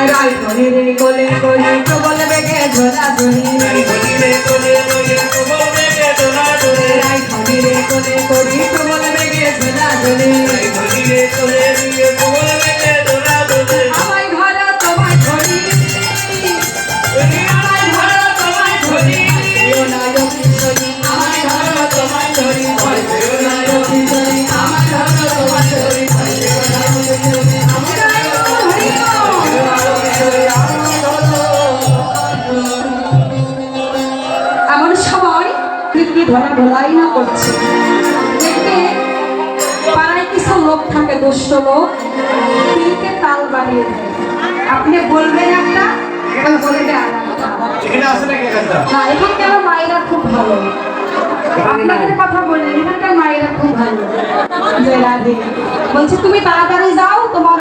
রাই ধরে রে কোলে কোলে প্রবল বেগে ঝোলা ঝুলি রাই ধরে রে কোলে কোলে প্রবল বেগে ঝোলা ঝুলি রাই ধরে রে কোলে কোলে প্রবল বেগে ঝোলা ঝুলি রাই ধরে রে কোলে কোলে প্রবল বেগে ঝোলা ঝুলি আমায় ধরা তোমায় ধরি আমায় ধরা তোমায় ধরি ও না লক্ষ্মী আমায় ধরা তোমায় ধরি ভয় পেও না লক্ষ্মী আমায় ধরা তোমায় ধরি ভয় পেও না লক্ষ্মী এমন সময় পৃথিবী ধরা ঢোলাই না করছে দেখবে পাড়ায় কিছু লোক থাকে দুষ্ট লোক তিলকে তাল বানিয়ে দেয় আপনি বলবেন একটা বলবে না এখানকার মায়েরা খুব ভালো আপনাদের কথা বললেন এখানকার মায়েরা খুব ভালো বলছে তুমি তাড়াতাড়ি যাও তোমার